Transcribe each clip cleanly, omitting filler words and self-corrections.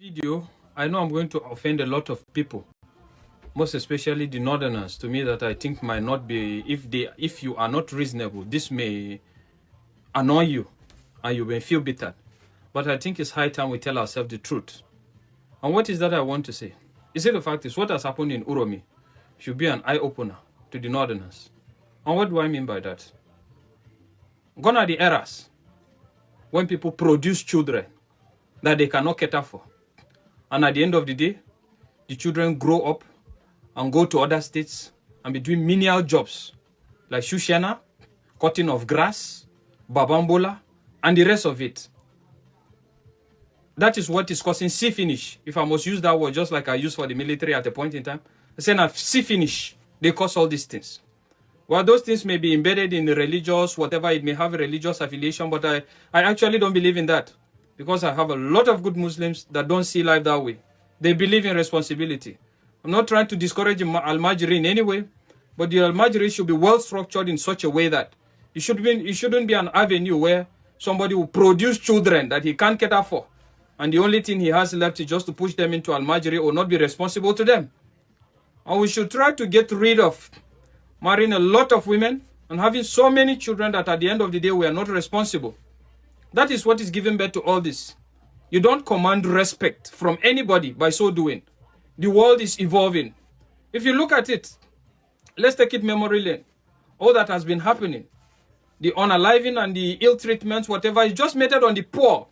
Video, I know I'm going to offend a lot of people, most especially the northerners, to me that I think might not be, if you are not reasonable, this may annoy you and you may feel bitter. But I think it's high time we tell ourselves the truth. And what is that I want to say? You see, the fact is, what has happened in Uromi should be an eye-opener to the northerners. And what do I mean by that? Gone are the eras when people produce children that they cannot cater for. And at the end of the day, the children grow up and go to other states and be doing menial jobs like Shushena, cutting of grass, babambola, and the rest of it. That is what is causing sea finish. If I must use that word just like I used for the military at a point in time, I say now sea finish, they cause all these things. Well, those things may be embedded in the religious, whatever, it may have a religious affiliation, but I actually don't believe in that. Because I have a lot of good Muslims that don't see life that way. They believe in responsibility. I'm not trying to discourage Al-Majri in any way, but the Al-Majri should be well structured in such a way that it shouldn't be an avenue where somebody will produce children that he can't cater for. And the only thing he has left is just to push them into Al-Majri or not be responsible to them. And we should try to get rid of marrying a lot of women and having so many children that at the end of the day we are not responsible. That is what is giving birth to all this. You don't command respect from anybody by so doing. The world is evolving. If you look at it, let's take it memory lane. All that has been happening, the unaliving and the ill treatments, whatever, is just meted on the poor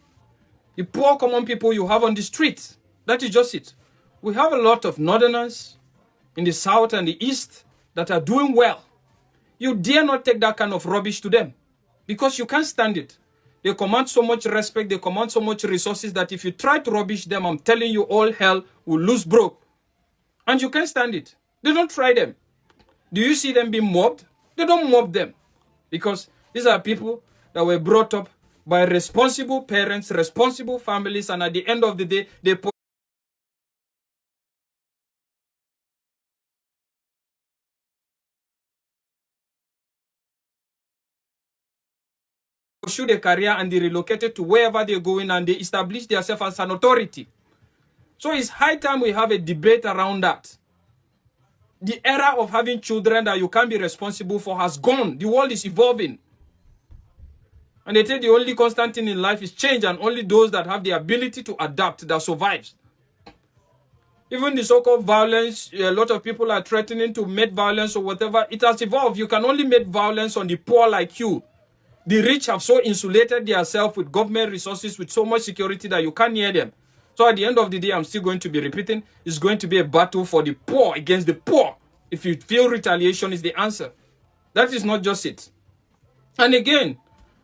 common people you have on the streets. That is just it. We have a lot of northerners in the south and the east that are doing well. You dare not take that kind of rubbish to them because you can't stand it. They command so much respect, they command so much resources that if you try to rubbish them, I'm telling you, all hell will lose broke. And you can't stand it. They don't try them. Do you see them being mobbed? They don't mob them. Because these are people that were brought up by responsible parents, responsible families, and at the end of the day, they pursue a career and they relocated to wherever they're going and they establish themselves as an authority. So it's high time we have a debate around that. The era of having children that you can't be responsible for has gone. The world is evolving. And they say the only constant thing in life is change, and only those that have the ability to adapt that survives. Even the so-called violence, a lot of people are threatening to make violence or whatever. It has evolved. You can only make violence on the poor like you. The rich have so insulated themselves with government resources, with so much security that you can't near them. So at the end of the day, I'm still going to be repeating, it's going to be a battle for the poor against the poor. If you feel retaliation is the answer. That is not just it. And again,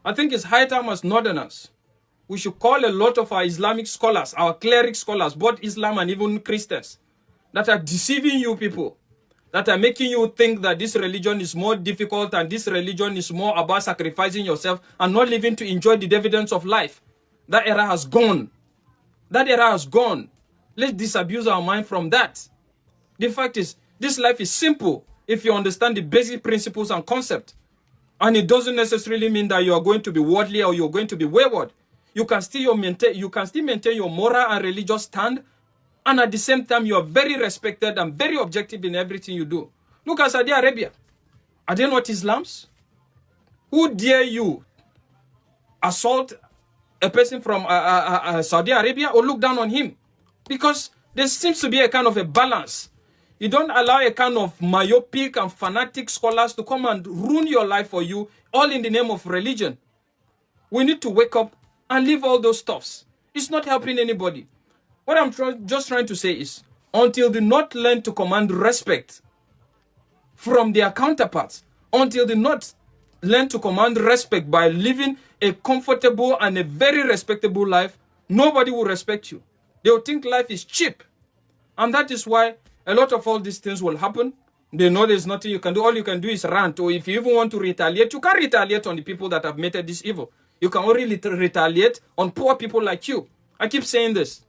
I think it's high time as northerners, we should call a lot of our Islamic scholars, our cleric scholars, both Islam and even Christians, that are deceiving you people, that are making you think that this religion is more difficult and this religion is more about sacrificing yourself and not living to enjoy the dividends of life. That era has gone. That era has gone. Let's disabuse our mind from that. The fact is, this life is simple if you understand the basic principles and concepts. And it doesn't necessarily mean that you are going to be worldly or you're going to be wayward. You can still maintain your moral and religious stand, and at the same time, you are very respected and very objective in everything you do. Look at Saudi Arabia. Are they not Islams? Who dare you assault a person from Saudi Arabia or look down on him? Because there seems to be a kind of a balance. You don't allow a kind of myopic and fanatic scholars to come and ruin your life for you, all in the name of religion. We need to wake up and leave all those stuffs. It's not helping anybody. What I'm just trying to say is, until they not learn to command respect from their counterparts, until they not learn to command respect by living a comfortable and a very respectable life, nobody will respect you. They will think life is cheap. And that is why a lot of all these things will happen. They know there's nothing you can do. All you can do is rant. Or if you even want to retaliate, you can't retaliate on the people that have meted this evil. You can only retaliate on poor people like you. I keep saying this.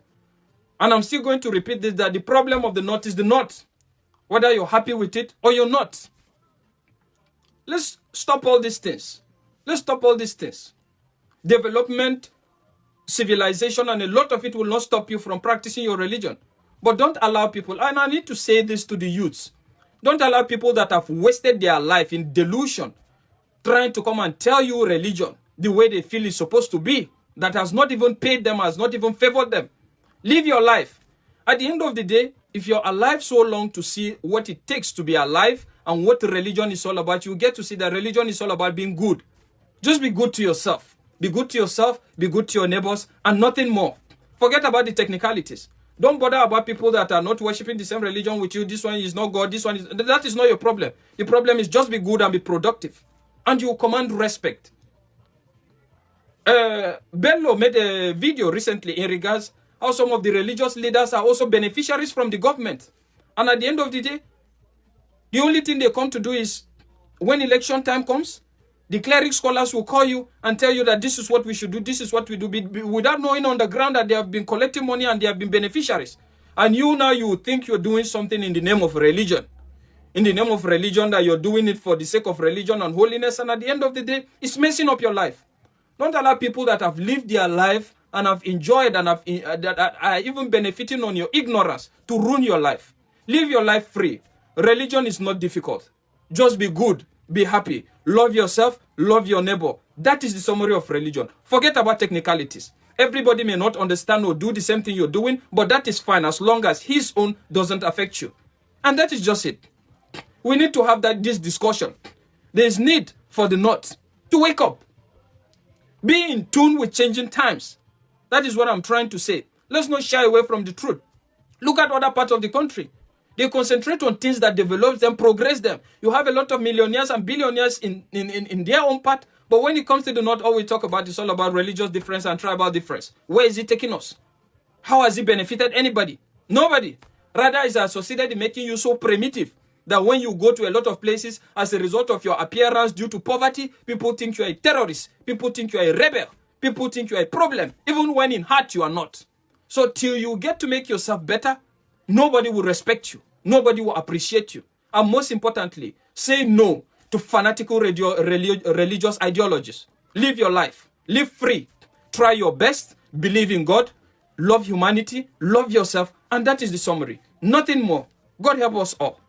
And I'm still going to repeat this, that the problem of the North is the North. Whether you're happy with it or you're not. Let's stop all these things. Let's stop all these things. Development civilization, and a lot of it will not stop you from practicing your religion. But don't allow people, and I need to say this to the youths, don't allow people that have wasted their life in delusion trying to come and tell you religion the way they feel is supposed to be, that has not even paid them, has not even favored them. Live your life. At the end of the day, if you're alive so long to see what it takes to be alive and what religion is all about, you get to see that religion is all about being good. Just be good to yourself. Be good to yourself, be good to your neighbors, and nothing more. Forget about the technicalities. Don't bother about people that are not worshiping the same religion with you. This one is not God, this one is... That is not your problem. The problem is just be good and be productive. And you command respect. Bello made a video recently in regards how some of the religious leaders are also beneficiaries from the government. And at the end of the day, the only thing they come to do is, when election time comes, the cleric scholars will call you and tell you that this is what we should do, this is what we do, without knowing on the ground that they have been collecting money and they have been beneficiaries. And you now, you think you're doing something in the name of religion. In the name of religion, that you're doing it for the sake of religion and holiness, and at the end of the day, it's messing up your life. Don't allow people that have lived their life and have enjoyed and have, that are even benefiting on your ignorance to ruin your life. Live your life free. Religion is not difficult. Just be good, be happy, love yourself, love your neighbor. That is the summary of religion. Forget about technicalities. Everybody may not understand or do the same thing you're doing, but that is fine as long as his own doesn't affect you. And that is just it. We need to have this discussion. There is need for the North to wake up. Be in tune with changing times. That is what I'm trying to say. Let's not shy away from the truth. Look at other parts of the country. They concentrate on things that develop them, progress them. You have a lot of millionaires and billionaires in their own part. But when it comes to the North, all we talk about is all about religious difference and tribal difference. Where is it taking us? How has it benefited anybody? Nobody. Rather, it's associated in making you so primitive that when you go to a lot of places as a result of your appearance due to poverty, people think you are a terrorist. People think you are a rebel. People think you are a problem. Even when in heart you are not. So till you get to make yourself better, nobody will respect you. Nobody will appreciate you. And most importantly, say no to fanatical religious ideologies. Live your life. Live free. Try your best. Believe in God. Love humanity. Love yourself. And that is the summary. Nothing more. God help us all.